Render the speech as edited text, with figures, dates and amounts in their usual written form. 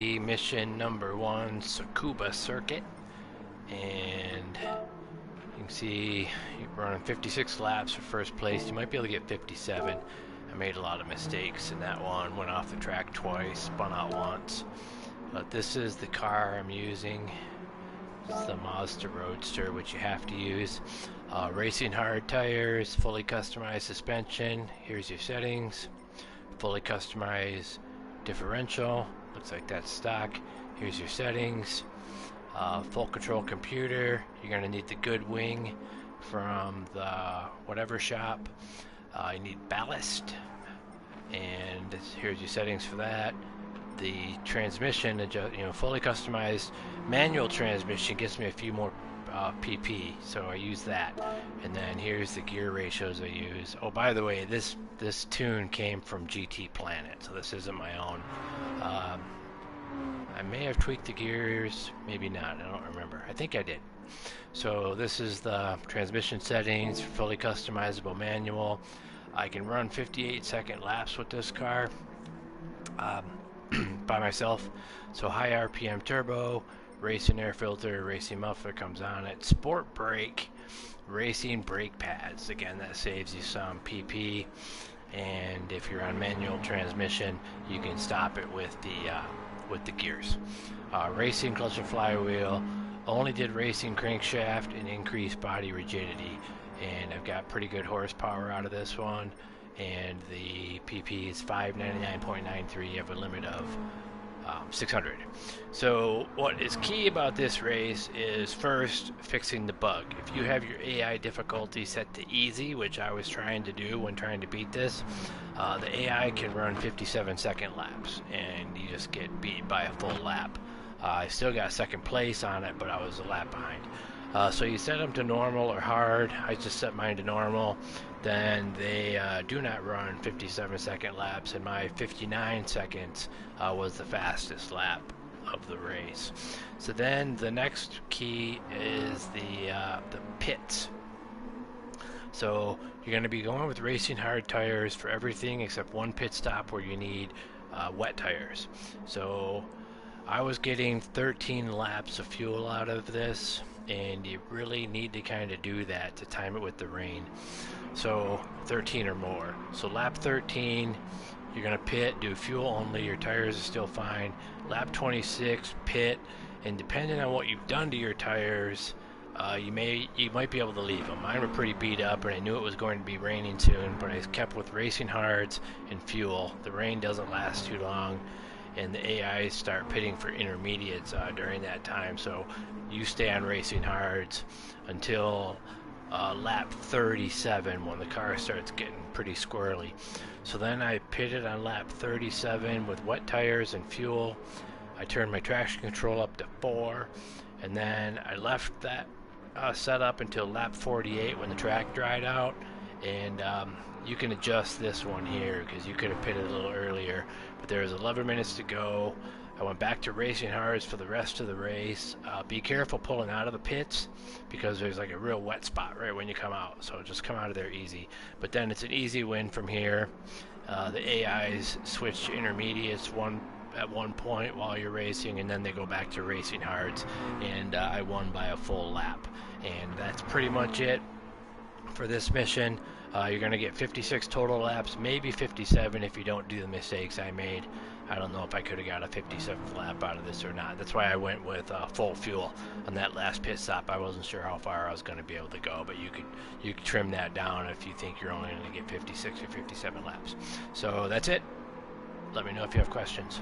Mission number 1, Tsukuba circuit, and you can see you're running 56 laps for first place. You might be able to get 57. I made a lot of mistakes in that one, went off the track twice, spun out once, but this is the car I'm using. It's the Mazda Roadster, which you have to use. Racing hard tires, fully customized suspension. Here's your settings. Fully customized differential. Looks like that's stock. Here's your settings. Full control computer. You're going to need the good wing from the whatever shop. You need ballast. And here's your settings for that. The transmission, fully customized manual transmission gives me a few more pp, so I use that. And then here's the gear ratios I use. Oh, by the way, this tune came from GT Planet, so this isn't my own. I may have tweaked the gears, maybe not, I don't remember. I think I did. So this is the transmission settings, fully customizable manual. I can run 58-second laps with this car by myself. So high RPM turbo, racing air filter, racing muffler comes on it, sport brake, racing brake pads. Again, that saves you some pp. And if you're on manual transmission, you can stop it with the gears. Racing clutch and flywheel. Only did racing crankshaft and increased body rigidity, and I've got pretty good horsepower out of this one. And the pp is 599.93. You have a limit of 600. So what is key about this race is first fixing the bug. If you have your AI difficulty set to easy, which I was trying to do when trying to beat this, the AI can run 57-second laps and you just get beat by a full lap. I still got second place on it, but I was a lap behind. So you set them to normal or hard. I just set mine to normal. Then they do not run 57-second laps, and my 59 seconds was the fastest lap of the race. So then the next key is the pits. So you're going to be going with racing hard tires for everything except one pit stop where you need wet tires. So I was getting 13 laps of fuel out of this, and you really need to kind of do that to time it with the rain. So 13 or more. So lap 13, you're going to pit, do fuel only, your tires are still fine. Lap 26, pit, and depending on what you've done to your tires, you might be able to leave them. Mine were pretty beat up, and I knew it was going to be raining soon, but I kept with racing hards and fuel. The rain doesn't last too long, and the AIs start pitting for intermediates during that time. So you stay on racing hards until lap 37 when the car starts getting pretty squirrely. So then I pitted on lap 37 with wet tires and fuel. I turned my traction control up to 4, and then I left that set up until lap 48 when the track dried out. And you can adjust this one here because you could have pitted a little earlier, but there was 11 minutes to go. I went back to racing hards for the rest of the race. Be careful pulling out of the pits because there's like a real wet spot right when you come out, so just come out of there easy. But then it's an easy win from here. The AIs switch to intermediates at one point while you're racing, and then they go back to racing hards, and I won by a full lap. And that's pretty much it for this mission. You're going to get 56 total laps, maybe 57 if you don't do the mistakes I made. I don't know if I could have got a 57th lap out of this or not. That's why I went with full fuel on that last pit stop. I wasn't sure how far I was going to be able to go, but you could trim that down if you think you're only going to get 56 or 57 laps. So that's it. Let me know if you have questions.